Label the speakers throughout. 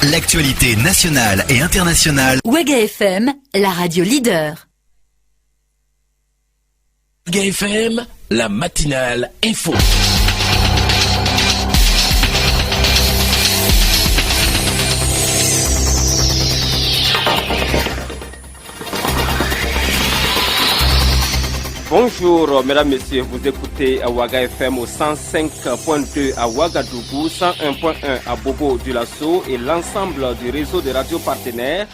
Speaker 1: L'actualité nationale et internationale.
Speaker 2: Ouaga FM, la radio leader.
Speaker 3: Ouaga FM, la matinale info.
Speaker 4: Bonjour mesdames, messieurs, vous écoutez Ouaga FM au 105.2 à Ouagadougou, 101.1 à Bobo-Dioulasso et l'ensemble du réseau de radios partenaires.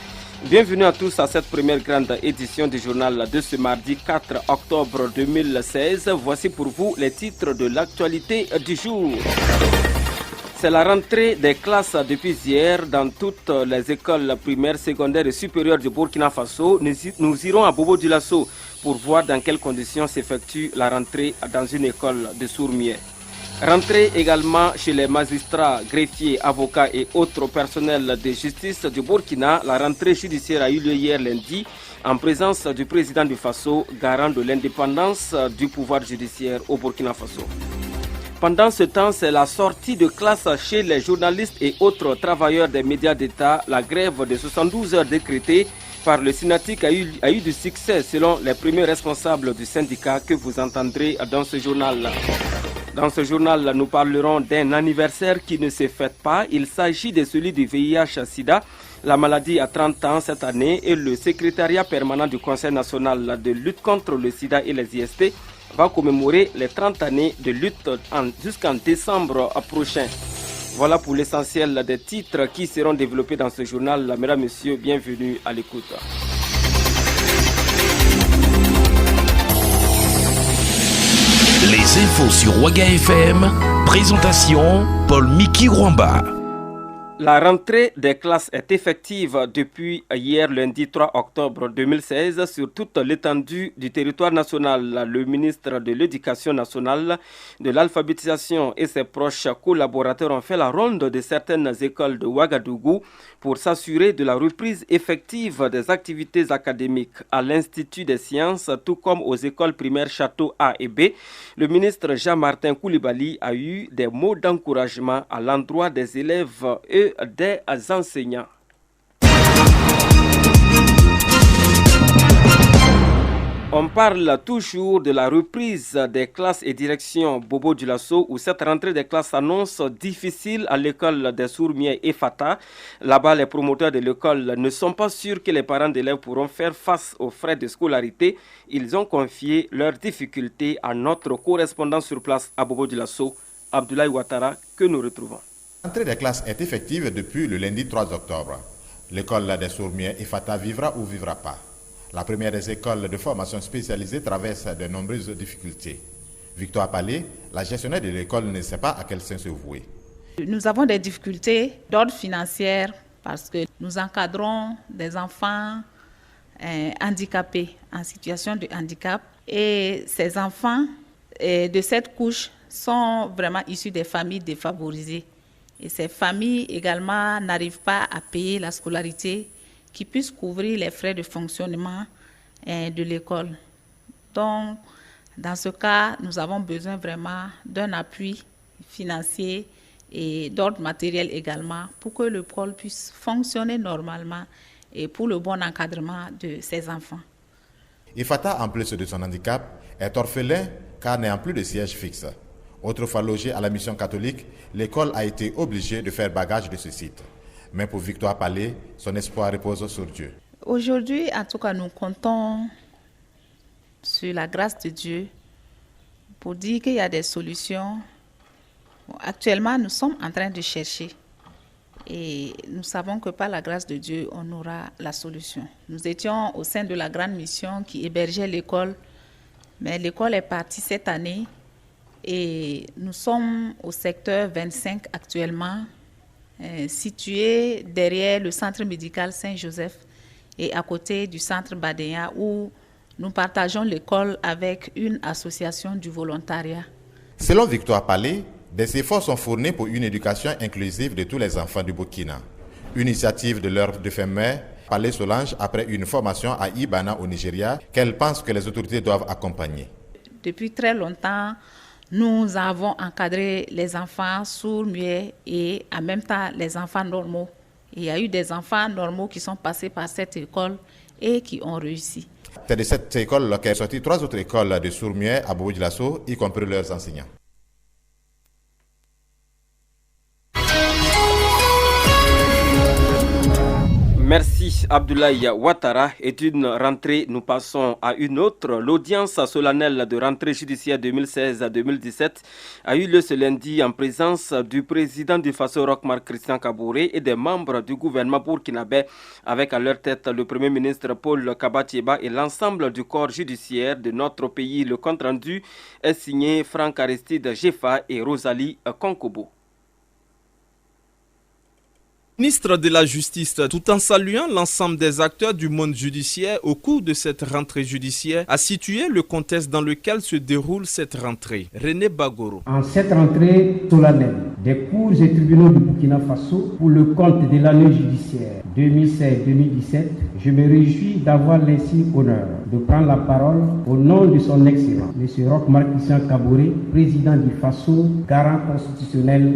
Speaker 4: Bienvenue à tous à cette première grande édition du journal de ce mardi 4 octobre 2016. Voici pour vous les titres de l'actualité du jour. C'est la rentrée des classes depuis hier dans toutes les écoles primaires, secondaires et supérieures du Burkina Faso. Nous irons à Bobo-Dioulasso pour voir dans quelles conditions s'effectue la rentrée dans une école de Sourmier. Rentrée également chez les magistrats, greffiers, avocats et autres personnels de justice du Burkina. La rentrée judiciaire a eu lieu hier lundi en présence du président du Faso, garant de l'indépendance du pouvoir judiciaire au Burkina Faso. Pendant ce temps, c'est la sortie de classe chez les journalistes et autres travailleurs des médias d'État. La grève de 72 heures décrétée par le Synatic a eu du succès selon les premiers responsables du syndicat que vous entendrez dans ce journal. Dans ce journal, nous parlerons d'un anniversaire qui ne se fête pas. Il s'agit de celui du VIH-Sida. La maladie a 30 ans cette année et le secrétariat permanent du Conseil national de lutte contre le sida et les IST va commémorer les 30 années de lutte jusqu'en décembre prochain. Voilà pour l'essentiel des titres qui seront développés dans ce journal. Mesdames, messieurs, bienvenue à l'écoute.
Speaker 3: Les infos sur Ouaga FM, présentation Paul-Miki Rwamba.
Speaker 4: La rentrée des classes est effective depuis hier lundi 3 octobre 2016 sur toute l'étendue du territoire national. Le ministre de l'Éducation nationale, de l'alphabétisation et ses proches collaborateurs ont fait la ronde de certaines écoles de Ouagadougou pour s'assurer de la reprise effective des activités académiques à l'Institut des sciences, tout comme aux écoles primaires Château A et B. Le ministre Jean-Martin Koulibaly a eu des mots d'encouragement à l'endroit des élèves et des enseignants. On parle toujours de la reprise des classes et directions Bobo-Dioulasso où cette rentrée des classes s'annonce difficile à l'école des Sourmiers et Fata. Là-bas, les promoteurs de l'école ne sont pas sûrs que les parents d'élèves pourront faire face aux frais de scolarité. Ils ont confié leurs difficultés à notre correspondant sur place à Bobo-Dioulasso, Abdoulaye Ouattara, que nous retrouvons.
Speaker 5: L'entrée des classes est effective depuis le lundi 3 octobre. L'école des Sourmiers et Fata vivra ou vivra pas. La première des écoles de formation spécialisée traverse de nombreuses difficultés. Victoire Palais, la gestionnaire de l'école, ne sait pas à quel sens se vouer.
Speaker 6: Nous avons des difficultés d'ordre financier parce que nous encadrons des enfants handicapés en situation de handicap. Et ces enfants de cette couche sont vraiment issus des familles défavorisées. Et ces familles également n'arrivent pas à payer la scolarité qui puisse couvrir les frais de fonctionnement de l'école. Donc, dans ce cas, nous avons besoin vraiment d'un appui financier et d'ordre matériel également pour que l'école puisse fonctionner normalement et pour le bon encadrement de ses enfants.
Speaker 5: Ifata, en plus de son handicap, est orphelin car n'ayant plus de siège fixe. Autrefois logé à la mission catholique, l'école a été obligée de faire bagage de ce site. Mais pour Victoire Palais, son espoir repose sur Dieu.
Speaker 6: Aujourd'hui, en tout cas, nous comptons sur la grâce de Dieu pour dire qu'il y a des solutions. Bon, actuellement, nous sommes en train de chercher et nous savons que par la grâce de Dieu, on aura la solution. Nous étions au sein de la grande mission qui hébergeait l'école, mais l'école est partie cette année et nous sommes au secteur 25 actuellement, situé derrière le centre médical Saint-Joseph et à côté du centre Badéa où nous partageons l'école avec une association du volontariat.
Speaker 5: Selon Victoire Palais, des efforts sont fournis pour une éducation inclusive de tous les enfants du Burkina. Une initiative de l'œuvre de fin mai, Palais Solange, après une formation à Ibana au Nigeria, qu'elle pense que les autorités doivent accompagner.
Speaker 6: Depuis très longtemps, nous avons encadré les enfants sourds, muets et en même temps les enfants normaux. Il y a eu des enfants normaux qui sont passés par cette école et qui ont réussi.
Speaker 5: C'est de cette école qu'est sorti 3 autres écoles de Sourmières à Bobo-Dioulasso, y compris leurs enseignants.
Speaker 4: Merci Abdoulaye Ouattara. Et d'une rentrée, nous passons à une autre. L'audience solennelle de rentrée judiciaire 2016-2017 a eu lieu ce lundi en présence du président du FASO Roch Marc Christian Kaboré et des membres du gouvernement burkinabé, avec à leur tête le Premier ministre Paul Kabatieba et l'ensemble du corps judiciaire de notre pays. Le compte rendu est signé Franck Aristide Jefa et Rosalie Konkobo.
Speaker 7: Ministre de la Justice, tout en saluant l'ensemble des acteurs du monde judiciaire au cours de cette rentrée judiciaire, a situé le contexte dans lequel se déroule cette rentrée. René Bagoro.
Speaker 8: En cette rentrée solennelle des cours et tribunaux du Burkina Faso pour le compte de l'année judiciaire 2016-2017, je me réjouis d'avoir l'insigne honneur de prendre la parole au nom de son Excellence, M. Roch Marc Christian Kaboré, président du FASO, garant constitutionnel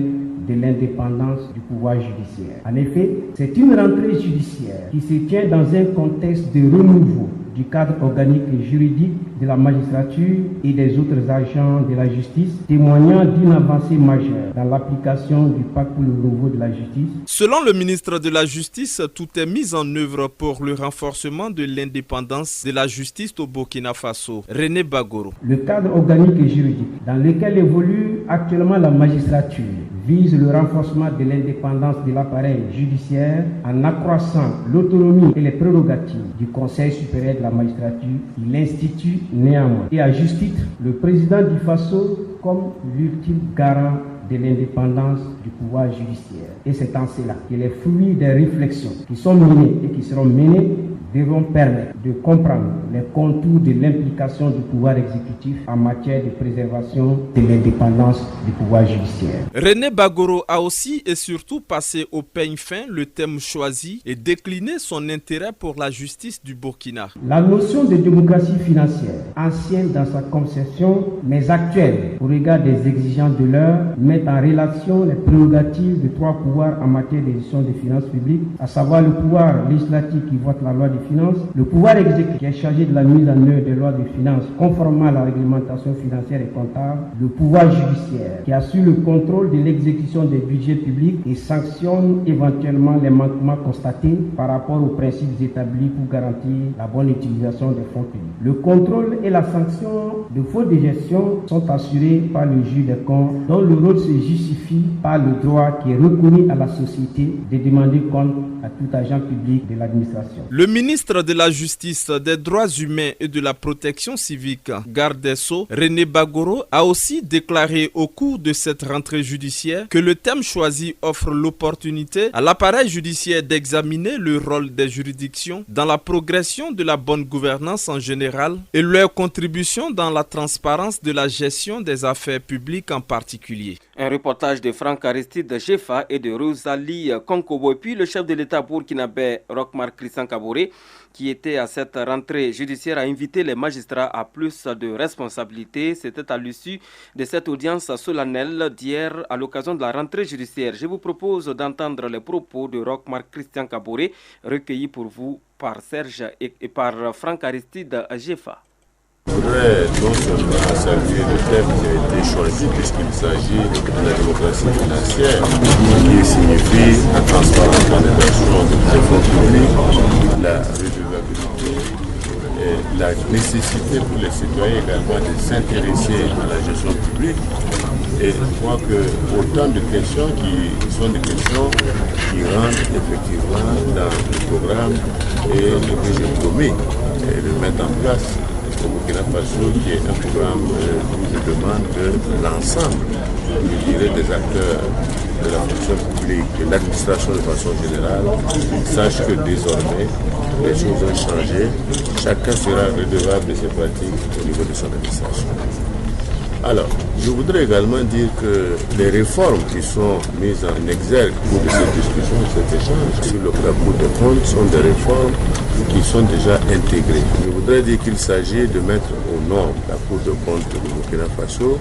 Speaker 8: de l'indépendance du pouvoir judiciaire. En effet, c'est une rentrée judiciaire qui se tient dans un contexte de renouveau du cadre organique et juridique de la magistrature et des autres agents de la justice, témoignant d'une avancée majeure dans l'application du pacte pour le renouveau de la justice.
Speaker 7: Selon le ministre de la Justice, tout est mis en œuvre pour le renforcement de l'indépendance de la justice au Burkina Faso. René Bagoro.
Speaker 8: Le cadre organique et juridique dans lequel évolue actuellement la magistrature vise le renforcement de l'indépendance de l'appareil judiciaire en accroissant l'autonomie et les prérogatives du Conseil supérieur de la magistrature. Il institue néanmoins, et à juste titre, le président du FASO comme l'ultime garant de l'indépendance du pouvoir judiciaire. Et c'est en cela que les fruits des réflexions qui sont menées et qui seront menées devront permettre de comprendre les contours de l'implication du pouvoir exécutif en matière de préservation de l'indépendance du pouvoir judiciaire.
Speaker 7: René Bagoro a aussi et surtout passé au peigne fin le thème choisi et décliné son intérêt pour la justice du Burkina.
Speaker 8: La notion de démocratie financière, ancienne dans sa conception, mais actuelle au regard des exigences de l'heure, met en relation les prérogatives de 3 pouvoirs en matière de gestion des finances publiques, à savoir le pouvoir législatif qui vote la loi des finances, le pouvoir exécutif qui est chargé de la mise en œuvre des lois de finances conformément à la réglementation financière et comptable, le pouvoir judiciaire qui assure le contrôle de l'exécution des budgets publics et sanctionne éventuellement les manquements constatés par rapport aux principes établis pour garantir la bonne utilisation des fonds publics. Le contrôle et la sanction de faute de gestion sont assurés par le juge des comptes, dont le rôle se justifie par le droit qui est reconnu à la société de demander compte à tout agent public de l'administration.
Speaker 7: Le ministre de la Justice, des Droits humains et de la Protection civique, garde des Sceaux, René Bagoro, a aussi déclaré au cours de cette rentrée judiciaire que le thème choisi offre l'opportunité à l'appareil judiciaire d'examiner le rôle des juridictions dans la progression de la bonne gouvernance en général et leur contribution dans la transparence de la gestion des affaires publiques en particulier.
Speaker 4: Un reportage de Franck Aristide Jefa et de Rosalie Konkobo. Et puis le chef de l'État burkinabé Roch Marc Christian Kaboré, qui était à cette rentrée judiciaire, a invité les magistrats à plus de responsabilités. C'était à l'issue de cette audience solennelle d'hier à l'occasion de la rentrée judiciaire. Je vous propose d'entendre les propos de Roch Marc Christian Kaboré, recueillis pour vous par Serge et par Franck Aristide Jefa.
Speaker 9: Je voudrais non seulement saluer le thème qui a été choisi puisqu'il s'agit de la démocratie financière qui signifie la transparence dans les versions des fonds publics, la redevabilité et la nécessité pour les citoyens également de s'intéresser à la gestion publique. Et je crois que autant de questions qui sont des questions qui rentrent effectivement dans le programme et que j'ai promis de mettre en place au Burkina Faso, qui est un programme où je demande que l'ensemble, je dirais, des acteurs de la fonction publique et de l'administration de façon générale sachent que désormais les choses ont changé. Chacun sera redevable de ses pratiques au niveau de son administration. Alors, je voudrais également dire que les réformes qui sont mises en exergue pour cette discussion, cet échange sur le Cour des comptes sont des réformes qui sont déjà intégrés. Je voudrais dire qu'il s'agit de mettre aux normes la Cour de compte du Burkina Faso,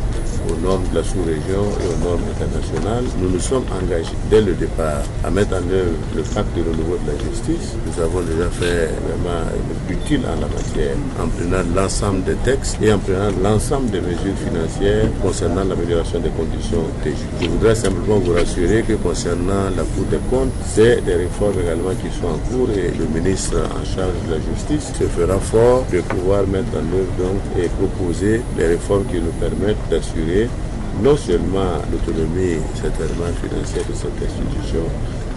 Speaker 9: aux normes de la sous-région et aux normes internationales. Nous nous sommes engagés dès le départ à mettre en œuvre le pacte de renouveau de la justice. Nous avons déjà fait vraiment utile en la matière, en prenant l'ensemble des textes et en prenant l'ensemble des mesures financières concernant l'amélioration des conditions des juges. Je voudrais simplement vous rassurer que concernant la Cour des comptes, c'est des réformes également qui sont en cours et le ministre en charge de la justice se fera fort de pouvoir mettre en œuvre donc et proposer les réformes qui nous permettent d'assurer non seulement l'autonomie certainement financière de cette institution,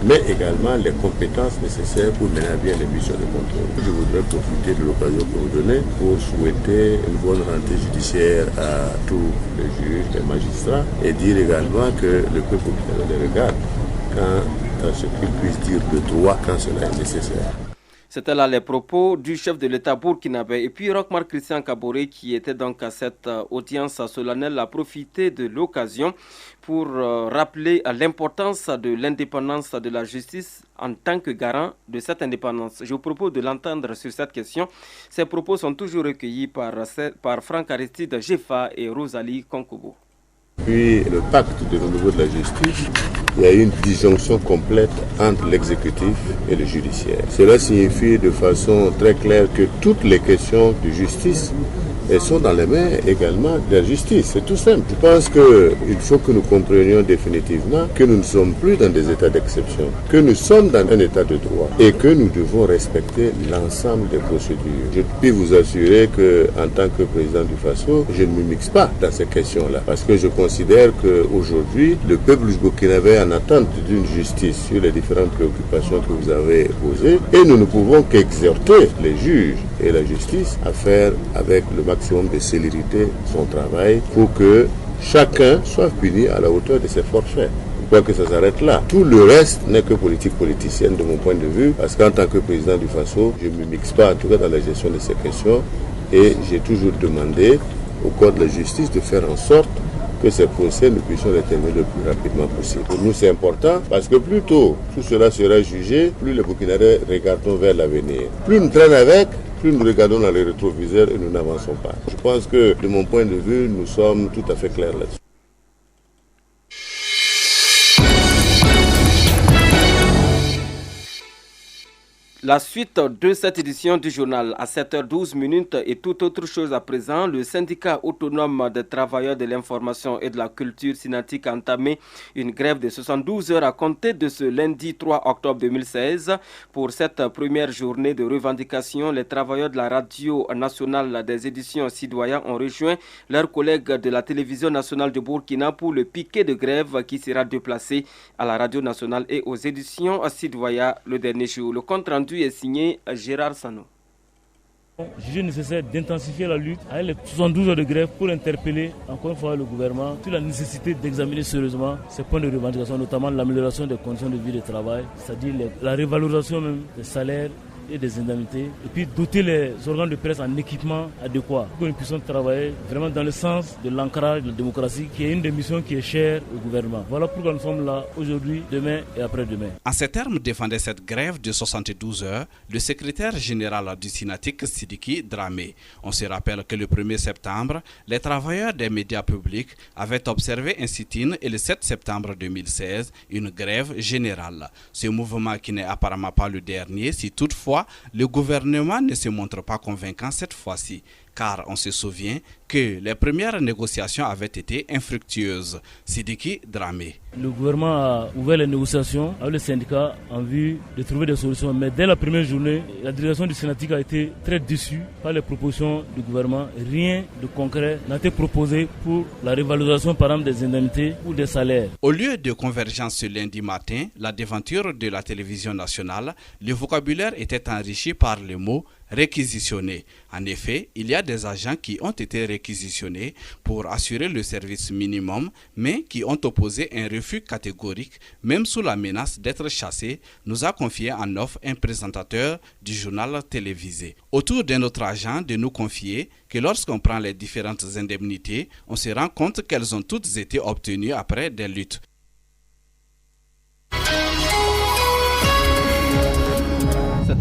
Speaker 9: mais également les compétences nécessaires pour mener à bien les missions de contrôle. Je voudrais profiter de l'occasion que vous donnez pour souhaiter une bonne rentrée judiciaire à tous les juges, les magistrats, et dire également que le peuple les regarde quant à ce qu'il puisse dire de droit quand cela est nécessaire.
Speaker 4: C'était là les propos du chef de l'État burkinabé. Et puis Roch-Marc Christian Kaboré, qui était donc à cette audience solennelle, a profité de l'occasion pour rappeler l'importance de l'indépendance de la justice en tant que garant de cette indépendance. Je vous propose de l'entendre sur cette question. Ces propos sont toujours recueillis par Franck Aristide Jefa et Rosalie Konkobo.
Speaker 9: Puis le pacte de renouveau de la justice, il y a une disjonction complète entre l'exécutif et le judiciaire. Cela signifie de façon très claire que toutes les questions de justice elles sont dans les mains également de la justice. C'est tout simple. Je pense qu'il faut que nous comprenions définitivement que nous ne sommes plus dans des états d'exception, que nous sommes dans un état de droit et que nous devons respecter l'ensemble des procédures. Je puis vous assurer qu'en tant que président du FASO, je ne me mixe pas dans ces questions-là parce que je considère qu'aujourd'hui, le peuple burkinabé est en attente d'une justice sur les différentes préoccupations que vous avez posées et nous ne pouvons qu'exhorter les juges et la justice à faire avec le maximum de célérité son travail pour que chacun soit puni à la hauteur de ses forfaits. Je crois que ça s'arrête là. Tout le reste n'est que politique politicienne de mon point de vue, parce qu'en tant que président du FASO, je ne me mixe pas en tout cas dans la gestion de ces questions et j'ai toujours demandé au Code de la justice de faire en sorte que ces procès, nous puissions les terminer le plus rapidement possible. Pour nous, c'est important parce que plus tôt tout cela sera jugé, plus les Burkinabés regardons vers l'avenir. Plus nous traînons avec, plus nous regardons dans les rétroviseurs et nous n'avançons pas. Je pense que, de mon point de vue, nous sommes tout à fait clairs là-dessus.
Speaker 4: La suite de cette édition du journal à 7h12 et toute autre chose à présent, le syndicat autonome des travailleurs de l'information et de la culture synatique a entamé une grève de 72 heures à compter de ce lundi 3 octobre 2016. Pour cette première journée de revendication, les travailleurs de la radio nationale des éditions Sidoya ont rejoint leurs collègues de la télévision nationale de Burkina pour le piquet de grève qui sera déplacé à la radio nationale et aux éditions Sidoya le dernier jour. Le compte rendu est signé Gérard Sano.
Speaker 10: Jugé nécessaire d'intensifier la lutte avec les 72 heures de grève pour interpeller encore une fois le gouvernement sur la nécessité d'examiner sérieusement ces points de revendication, notamment l'amélioration des conditions de vie et de travail, c'est-à-dire la révalorisation même des salaires et des indemnités, et puis doter les organes de presse en équipement adéquat pour que nous puissions travailler vraiment dans le sens de l'ancrage de la démocratie, qui est une des missions qui est chère au gouvernement. Voilà pourquoi nous sommes là aujourd'hui, demain et après-demain.
Speaker 11: En ces termes, défendait cette grève de 72 heures le secrétaire général du Synatique Sidiki Dramé. On se rappelle que le 1er septembre, les travailleurs des médias publics avaient observé un sit-in et le 7 septembre 2016, une grève générale. Ce mouvement qui n'est apparemment pas le dernier, si toutefois le gouvernement ne se montre pas convaincant cette fois-ci, car on se souvient que les premières négociations avaient été infructueuses. Sidiki Dramé.
Speaker 10: Le gouvernement a ouvert les négociations avec les syndicats en vue de trouver des solutions. Mais dès la première journée, la délégation du Synatique a été très déçue par les propositions du gouvernement. Rien de concret n'a été proposé pour la révalorisation par exemple des indemnités ou des salaires.
Speaker 11: Au lieu de convergence ce lundi matin, la devanture de la télévision nationale, le vocabulaire était enrichi par le mot réquisitionnés. En effet, il y a des agents qui ont été réquisitionnés pour assurer le service minimum, mais qui ont opposé un refus catégorique, même sous la menace d'être chassés, nous a confié en off un présentateur du journal télévisé. Autour d'un autre agent de nous confier que lorsqu'on prend les différentes indemnités, on se rend compte qu'elles ont toutes été obtenues après des luttes.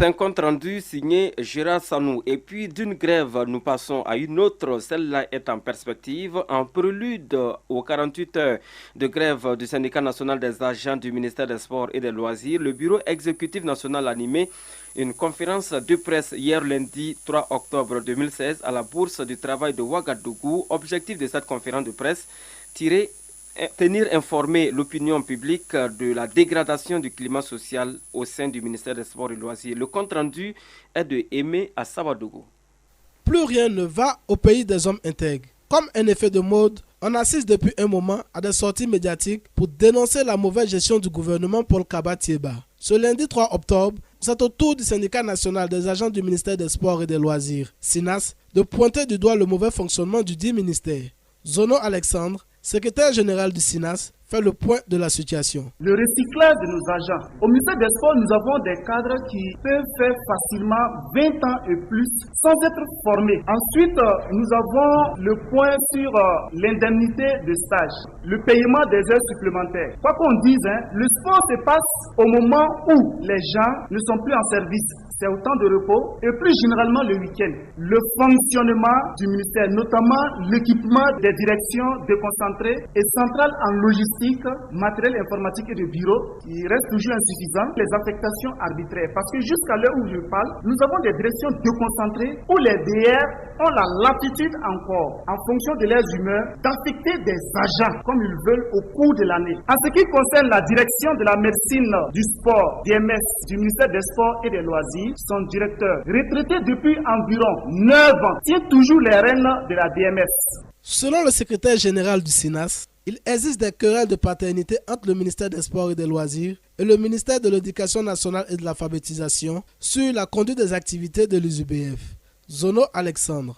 Speaker 4: C'est un compte rendu signé Gérard Sanou. Et puis d'une grève, nous passons à une autre. Celle-là est en perspective. En prélude aux 48 heures de grève du syndicat national des agents du ministère des Sports et des Loisirs, le bureau exécutif national a animé une conférence de presse hier lundi 3 octobre 2016 à la Bourse du Travail de Ouagadougou. Objectif de cette conférence de presse, tenir informé l'opinion publique de la dégradation du climat social au sein du ministère des Sports et Loisirs. Le compte rendu est de Aimé à Sabadougou.
Speaker 12: Plus rien ne va au pays des hommes intègres. Comme un effet de mode, on assiste depuis un moment à des sorties médiatiques pour dénoncer la mauvaise gestion du gouvernement Paul Kaba-Thiéba. Ce lundi 3 octobre, c'est au tour du syndicat national des agents du ministère des Sports et des Loisirs, SINAS, de pointer du doigt le mauvais fonctionnement du dit ministère. Zono Alexandre, secrétaire général du SINAS, fait le point de la situation.
Speaker 13: Le recyclage de nos agents. Au ministère des Sports, nous avons des cadres qui peuvent faire facilement 20 ans et plus sans être formés. Ensuite, nous avons le point sur l'indemnité de stage, le paiement des heures supplémentaires. Quoi qu'on dise, le sport se passe au moment où les gens ne sont plus en service. C'est au temps de repos et plus généralement le week-end. Le fonctionnement du ministère, notamment l'équipement des directions déconcentrées et centrales en logistique, matériel informatique et de bureau, qui reste toujours insuffisant. Les affectations arbitraires, parce que jusqu'à l'heure où je parle, nous avons des directions déconcentrées où les DR ont la latitude encore, en fonction de leurs humeurs, d'affecter des agents comme ils veulent au cours de l'année. En ce qui concerne la direction de la médecine du sport, DMS, du ministère des Sports et des Loisirs, son directeur, retraité depuis environ 9 ans, tient toujours les rênes de la DMS.
Speaker 12: Selon le secrétaire général du SINAS, il existe des querelles de paternité entre le ministère des Sports et des Loisirs et le ministère de l'Éducation nationale et de l'alphabétisation sur la conduite des activités de l'USUBF. Zono Alexandre.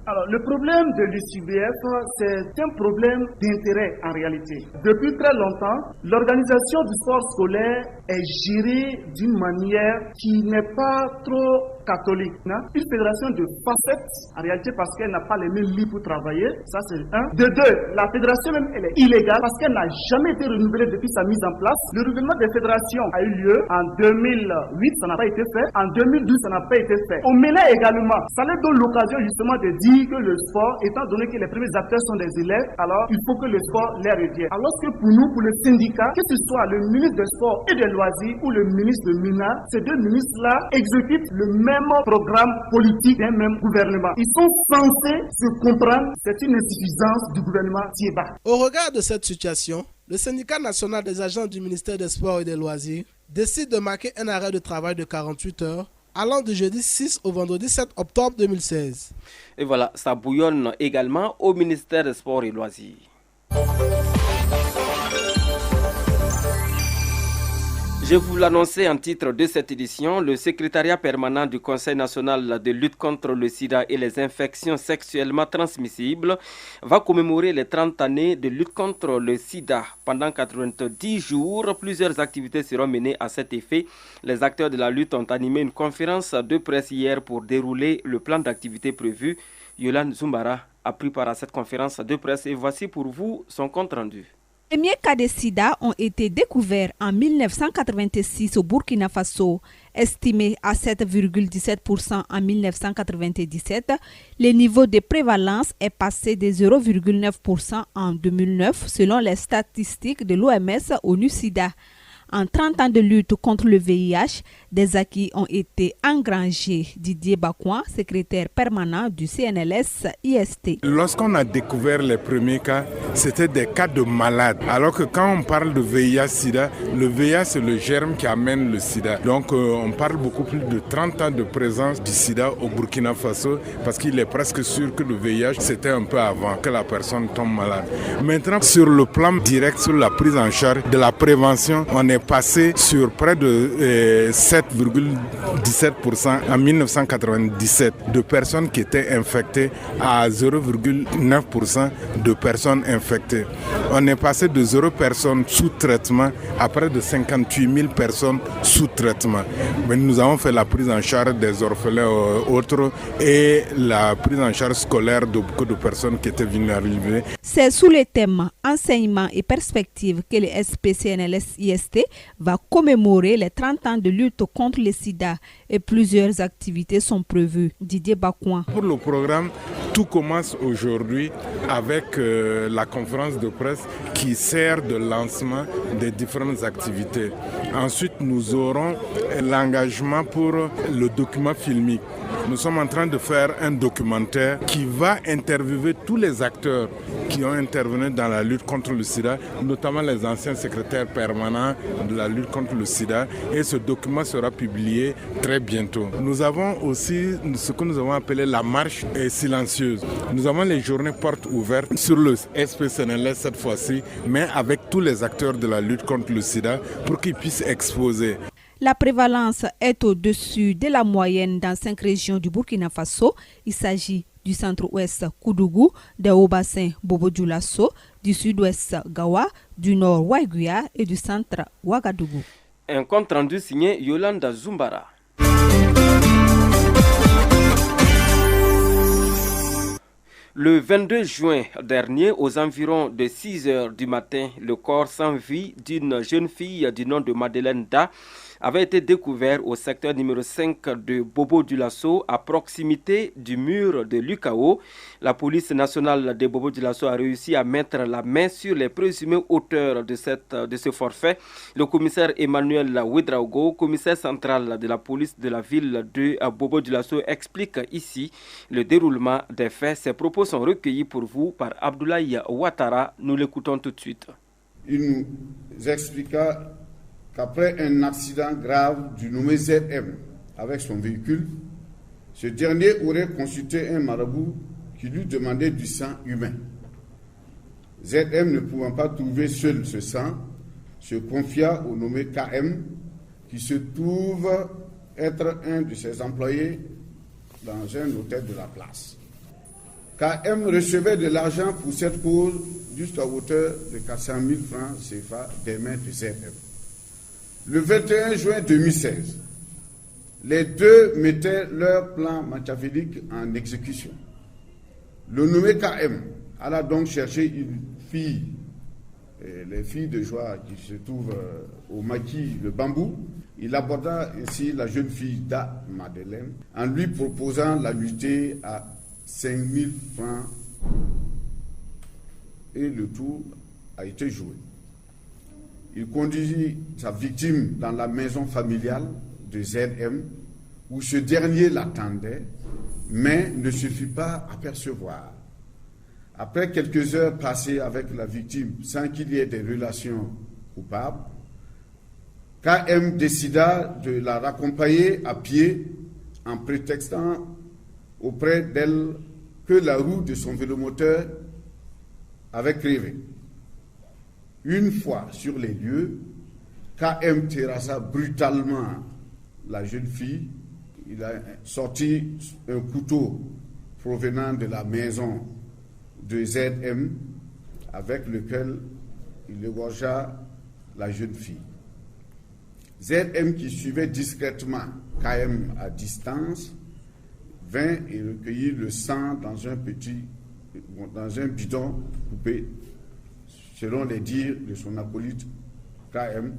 Speaker 13: Alors, le problème de l'USUBF, c'est un problème d'intérêt en réalité. Depuis très longtemps, l'organisation du sport scolaire est gérée d'une manière qui n'est pas trop catholique. Une fédération de facettes, en réalité parce qu'elle n'a pas les mêmes lits pour travailler, ça c'est un. De deux, la fédération même elle est illégale parce qu'elle n'a jamais été renouvelée depuis sa mise en place. Le renouvellement des fédérations a eu lieu en 2008, ça n'a pas été fait. En 2012, ça n'a pas été fait. Au MENA également, ça leur donne l'occasion justement de dire que le sport, étant donné que les premiers acteurs sont des élèves, alors il faut que le sport leur revienne. Alors que pour nous, pour le syndicat, que ce soit le ministre des Sports et des Loisirs ou le ministre de MINA, ces deux ministres-là exécutent le même programme politique d'un même gouvernement. Ils sont censés se comprendre, c'est une insuffisance du gouvernement Thiéba.
Speaker 12: Au regard de cette situation, le syndicat national des agents du ministère des Sports et des Loisirs décide de marquer un arrêt de travail de 48 heures allant du jeudi 6 au vendredi 7 octobre 2016.
Speaker 4: Et voilà, ça bouillonne également au ministère des Sports et Loisirs. Je vous l'annonçais en titre de cette édition, le secrétariat permanent du Conseil national de lutte contre le sida et les infections sexuellement transmissibles va commémorer les 30 années de lutte contre le sida. Pendant 90 jours, plusieurs activités seront menées à cet effet. Les acteurs de la lutte ont animé une conférence de presse hier pour dérouler le plan d'activité prévu. Yolande Zumbara a pris part à cette conférence de presse et voici pour vous son compte rendu.
Speaker 14: Les premiers cas de sida ont été découverts en 1986 au Burkina Faso, estimés à 7,17% en 1997. Le niveau de prévalence est passé de 0,9% en 2009 selon les statistiques de l'OMS ONU-SIDA. En 30 ans de lutte contre le VIH, des acquis ont été engrangés. Didier Bakouan, secrétaire permanent du CNLS-IST.
Speaker 15: Lorsqu'on a découvert les premiers cas, c'était des cas de malades. Alors que quand on parle de VIH-Sida, le VIH c'est le germe qui amène le sida. Donc on parle beaucoup plus de 30 ans de présence du sida au Burkina Faso parce qu'il est presque sûr que le VIH c'était un peu avant que la personne tombe malade. Maintenant, sur le plan direct, sur la prise en charge de la prévention, on est passé sur près de 7,17% en 1997 de personnes qui étaient infectées à 0,9% de personnes infectées. On est passé de 0 personnes sous traitement à près de 58 000 personnes sous traitement. Mais nous avons fait la prise en charge des orphelins autres et la prise en charge scolaire de beaucoup de personnes qui étaient vulnérables.
Speaker 14: C'est sous les thèmes enseignement et perspective que le SPCNLS-IST va commémorer les 30 ans de lutte contre le sida et plusieurs activités sont prévues. Didier Bakouan.
Speaker 15: Pour le programme, tout commence aujourd'hui avec la conférence de presse qui sert de lancement des différentes activités. Ensuite, nous aurons l'engagement pour le document filmique. Nous sommes en train de faire un documentaire qui va interviewer tous les acteurs qui ont intervenu dans la lutte contre le sida, notamment les anciens secrétaires permanents de la lutte contre le sida, et ce document sera publié très bientôt. Nous avons aussi ce que nous avons appelé la marche silencieuse. Nous avons les journées portes ouvertes sur le SPCNLS cette fois-ci, mais avec tous les acteurs de la lutte contre le sida pour qu'ils puissent exposer.
Speaker 14: La prévalence est au-dessus de la moyenne dans 5 régions du Burkina Faso. Il s'agit du centre-ouest Koudougou, des hauts-bassins Bobo-Dioulasso, du sud-ouest Gawa, du nord Waiguya et du centre Ouagadougou.
Speaker 4: Un compte rendu signé Yolanda Zumbara. Le 22 juin dernier, aux environs de 6 heures du matin, le corps sans vie d'une jeune fille du nom de Madeleine Da avait été découvert au secteur numéro 5 de Bobo-Dioulasso, à proximité du mur de l'UCAO. La police nationale de Bobo-Dioulasso a réussi à mettre la main sur les présumés auteurs de ce forfait. Le commissaire Emmanuel Ouedraogo, commissaire central de la police de la ville de Bobo-Dioulasso, explique ici le déroulement des faits. Ces propos sont recueillis pour vous par Abdoulaye Ouattara. Nous l'écoutons tout de suite.
Speaker 16: Il nous expliqua qu'après un accident grave du nommé ZM avec son véhicule, ce dernier aurait consulté un marabout qui lui demandait du sang humain. ZM, ne pouvant pas trouver seul ce sang, se confia au nommé KM, qui se trouve être un de ses employés dans un hôtel de la place. KM recevait de l'argent pour cette cause jusqu'à hauteur de 400 000 francs CFA des mains de ZM. Le 21 juin 2016, les deux mettaient leur plan machiavélique en exécution. Le nommé KM alla donc chercher une fille, les filles de joie qui se trouvent au maquis Le Bambou. Il aborda ainsi la jeune fille Da Madeleine en lui proposant la nuitée à 5 000 francs et le tour a été joué. Il conduisit sa victime dans la maison familiale de ZM où ce dernier l'attendait, mais ne se fit pas apercevoir. Après quelques heures passées avec la victime sans qu'il y ait des relations coupables, KM décida de la raccompagner à pied en prétextant auprès d'elle que la roue de son vélomoteur avait crevé. Une fois sur les lieux, KM terrassa brutalement la jeune fille. Il a sorti un couteau provenant de la maison de ZM avec lequel il égorgea la jeune fille. ZM, qui suivait discrètement KM à distance, vint et recueillit le sang dans un bidon coupé, selon les dires de son acolyte KM.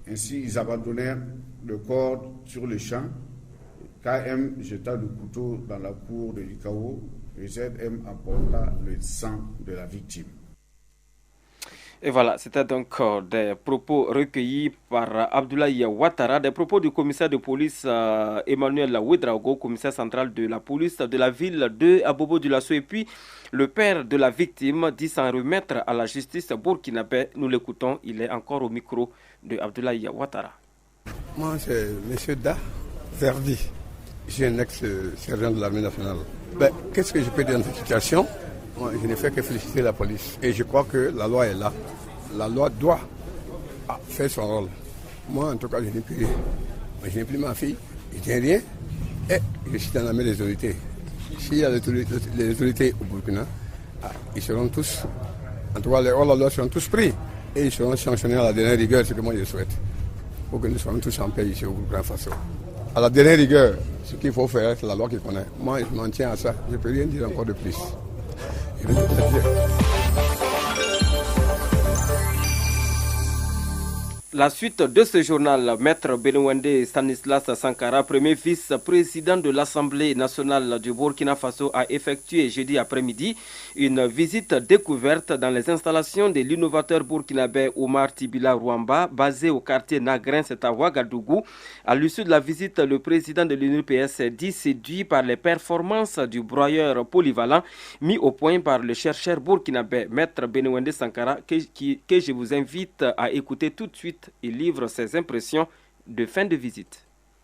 Speaker 16: Ainsi, ils abandonnèrent le corps sur le champ. KM jeta le couteau dans la cour de l'ICAO et ZM apporta le sang de la victime.
Speaker 4: Et voilà, c'était donc des propos recueillis par Abdoulaye Ouattara, des propos du commissaire de police Emmanuel Ouedraogo, commissaire central de la police de la ville de Bobo-Dioulasso. Et puis, le père de la victime dit s'en remettre à la justice burkinabé. Nous l'écoutons, il est encore au micro de Abdoulaye Ouattara.
Speaker 17: Moi, c'est M. Da Verdi. Je suis un ex-sergent de l'armée nationale. Qu'est-ce que je peux dire dans cette situation? Moi, je ne fais que féliciter la police. Et je crois que la loi est là. La loi doit faire son rôle. Moi, en tout cas, je n'ai plus rien. Je n'ai plus ma fille, je n'ai rien. Et je suis dans la main des autorités. S'il y a les autorités au Burkina, ils seront tous, en tout cas, les hors-la-loi seront tous pris. Et ils seront sanctionnés à la dernière rigueur, ce que moi je souhaite. Pour que nous soyons tous en paix ici au Burkina Faso. À la dernière rigueur, ce qu'il faut faire, c'est la loi qui connaît. Moi, je m'en tiens à ça. Je ne peux rien dire encore de plus.
Speaker 4: La suite de ce journal, Maître Benouende Stanislas Sankara, premier vice-président de l'Assemblée nationale du Burkina Faso, a effectué jeudi après-midi une visite découverte dans les installations de l'innovateur burkinabé Omar Tibila Rwamba, basé au quartier Nagrin, c'est à Ouagadougou. À l'issue de la visite, le président de l'UNPS s'est dit séduit par les performances du broyeur polyvalent mis au point par le chercheur burkinabé Maître Benouende Sankara, que je vous invite à écouter tout de suite. Il livre ses impressions de fin de visite.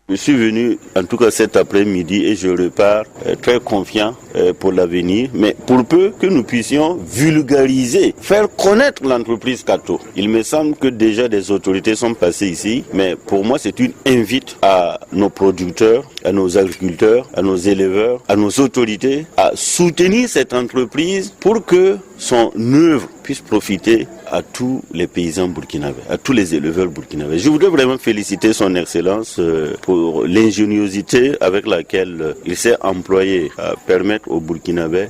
Speaker 18: Je suis venu en tout cas cet après-midi et je repars très confiant pour l'avenir, mais pour peu que nous puissions vulgariser, faire connaître l'entreprise Kato. Il me semble que déjà des autorités sont passées ici, mais pour moi c'est une invite à nos producteurs, à nos agriculteurs, à nos éleveurs, à nos autorités à soutenir cette entreprise pour que son œuvre puisse profiter à tous les paysans burkinabés, à tous les éleveurs burkinabés. Je voudrais vraiment féliciter son Excellence pour l'ingéniosité avec laquelle il s'est employé à permettre aux Burkinabés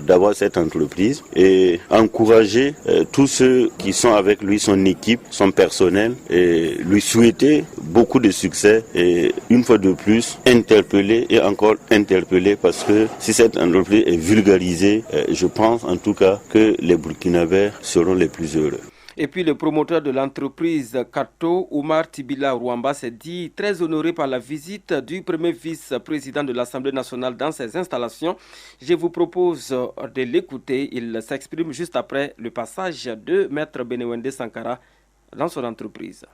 Speaker 18: d'avoir cette entreprise et encourager tous ceux qui sont avec lui, son équipe, son personnel, et lui souhaiter beaucoup de succès et une fois de plus interpeller et encore interpeller, parce que si cette entreprise est vulgarisée, je pense en tout cas que les Burkinabés seront les plus heureux.
Speaker 4: Et puis le promoteur de l'entreprise Kato, Omar Tibila Rwamba, s'est dit très honoré par la visite du premier vice-président de l'Assemblée nationale dans ses installations. Je vous propose de l'écouter. Il s'exprime juste après le passage de Maître Benouende Sankara dans son entreprise.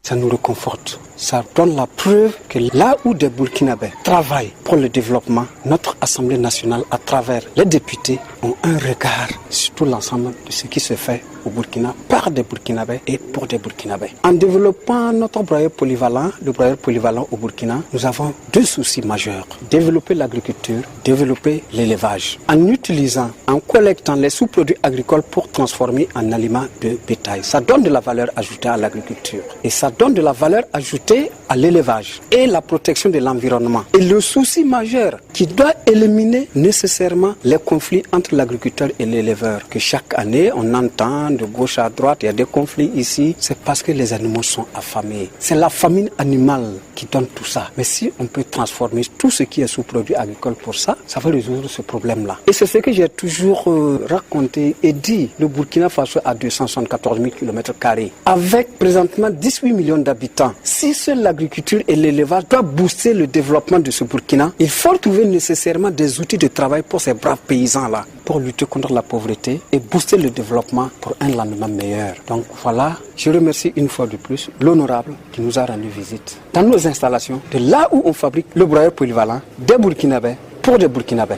Speaker 19: Ça nous réconforte. Ça donne la preuve que là où des Burkinabés travaillent pour le développement, notre Assemblée nationale, à travers les députés, ont un regard sur tout l'ensemble de ce qui se fait au Burkina par des Burkinabés et pour des Burkinabés. En développant notre broyeur polyvalent, le broyeur polyvalent au Burkina, nous avons deux soucis majeurs. Développer l'agriculture, développer l'élevage. En utilisant, en collectant les sous-produits agricoles pour transformer en aliments de bétail. Ça donne de la valeur ajoutée à l'agriculture. Et ça donne de la valeur ajoutée à l'élevage et la protection de l'environnement. Et le souci majeur qui doit éliminer nécessairement les conflits entre l'agriculteur et l'éleveur. Que chaque année, on entend de gauche à droite, il y a des conflits ici, c'est parce que les animaux sont affamés. C'est la famine animale qui donne tout ça. Mais si on peut transformer tout ce qui est sous-produit agricole pour ça, ça va résoudre ce problème-là. Et c'est ce que j'ai toujours raconté et dit. Le Burkina Faso a 274 000 km², avec présentement 18 millions d'habitants. Si seule l'agriculture et l'élevage doivent booster le développement de ce Burkina, il faut trouver nécessairement des outils de travail pour ces braves paysans-là, pour lutter contre la pauvreté et booster le développement pour un lendemain meilleur. Donc voilà, je remercie une fois de plus l'honorable qui nous a rendu visite dans nos installations, de là où on fabrique le broyeur polyvalent des Burkinabés pour des Burkinabés.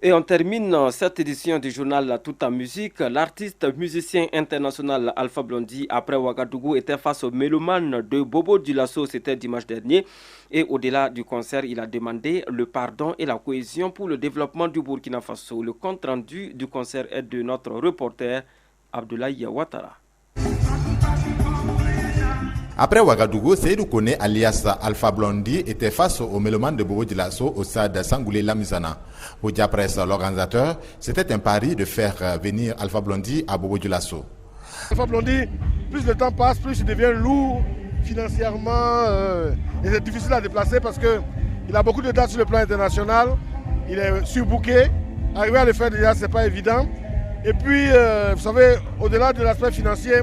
Speaker 4: Et on termine cette édition du journal Tout en musique. L'artiste musicien international Alpha Blondy, après Ouagadougou, était face aux mélomanes de Bobo Dioulasso, c'était dimanche dernier. Et au-delà du concert, il a demandé le pardon et la cohésion pour le développement du Burkina Faso. Le compte rendu du concert est de notre reporter Abdoulaye Ouattara.
Speaker 5: Après Ouagadougou, Seydou Kone alias Alpha Blondy était face aux mélomanes de Bobo Dioulasso au stade Sangoulé Lamizana. Pour Diapresse, l'organisateur, c'était un pari de faire venir Alpha Blondy à Bobo Dioulasso.
Speaker 20: Alpha Blondy, plus le temps passe, plus il devient lourd financièrement et c'est difficile à déplacer parce qu'il a beaucoup de dates sur le plan international, il est surbooké, arriver à le faire déjà c'est pas évident. Et puis, vous savez, au-delà de l'aspect financier,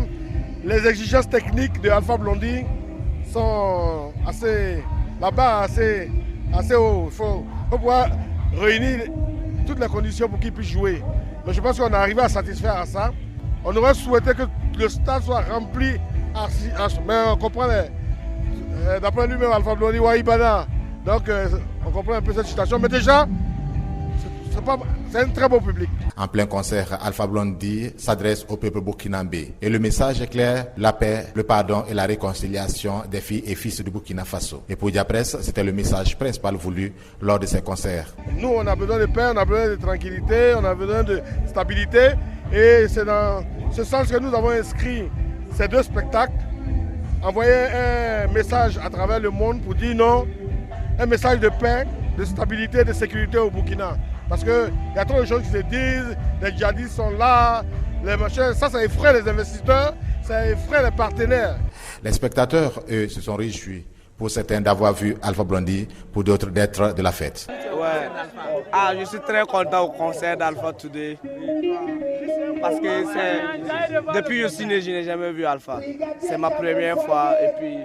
Speaker 20: les exigences techniques de Alpha Blondy sont assez, la barre assez haut. Il faut pouvoir réunir toutes les conditions pour qu'il puisse jouer. Mais je pense qu'on est arrivé à satisfaire à ça. On aurait souhaité que le stade soit rempli, mais on comprend, d'après lui-même, Alpha Blondy, Waïbana. Donc on comprend un peu cette situation. Mais déjà, c'est un très beau public.
Speaker 5: En plein concert, Alpha Blondy s'adresse au peuple burkinabé. Et le message est clair, la paix, le pardon et la réconciliation des filles et fils du Burkina Faso. Et pour Diapresse, c'était le message principal voulu lors de ces concerts.
Speaker 20: Nous, on a besoin de paix, on a besoin de tranquillité, on a besoin de stabilité. Et c'est dans ce sens que nous avons inscrit ces deux spectacles. Envoyer un message à travers le monde pour dire non, un message de paix, de stabilité, de sécurité au Burkina. Parce qu'il y a trop de choses qui se disent, les djihadistes sont là, les machins, ça effraie les investisseurs, ça effraie les partenaires.
Speaker 5: Les spectateurs, eux, se sont réjouis. Pour certains d'avoir vu Alpha Blondy, pour d'autres d'être de la fête.
Speaker 21: Ouais. Ah, je suis très content au concert d'Alpha Today. Parce que depuis que je suis né, je n'ai jamais vu Alpha. C'est ma première fois et puis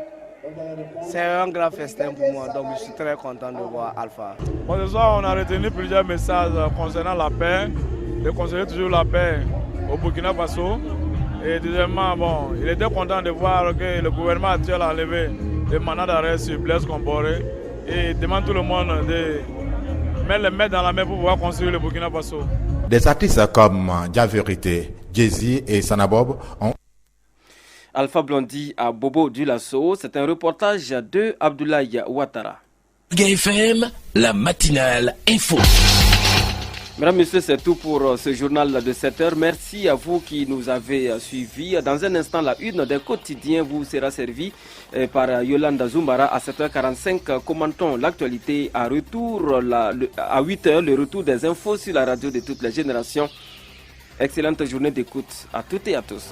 Speaker 21: c'est un grand festin pour moi. Donc je suis très content de voir Alpha.
Speaker 22: Bon, ce soir, on a retenu plusieurs messages concernant la paix, de conseiller toujours la paix au Burkina Faso. Et deuxièmement, bon, il était content de voir que le gouvernement actuel a enlevé le mandat d'arrêt sur Blaise Compaoré et demande tout le monde de mettre les mains dans la main pour pouvoir construire le Burkina Faso.
Speaker 5: Des artistes comme Dia Vérité, Jay-Z et Sanabob ont...
Speaker 4: Alpha Blondy à Bobo du Lasso, c'est un reportage de Abdoulaye Ouattara.
Speaker 3: GFM, la matinale info.
Speaker 4: Mesdames, Messieurs, c'est tout pour ce journal de 7h. Merci à vous qui nous avez suivis. Dans un instant, la une des quotidiens vous sera servie par Yolanda Zumbara à 7h45. Commentons l'actualité à 8h, le retour des infos sur la radio de toutes les générations. Excellente journée d'écoute à toutes et à tous.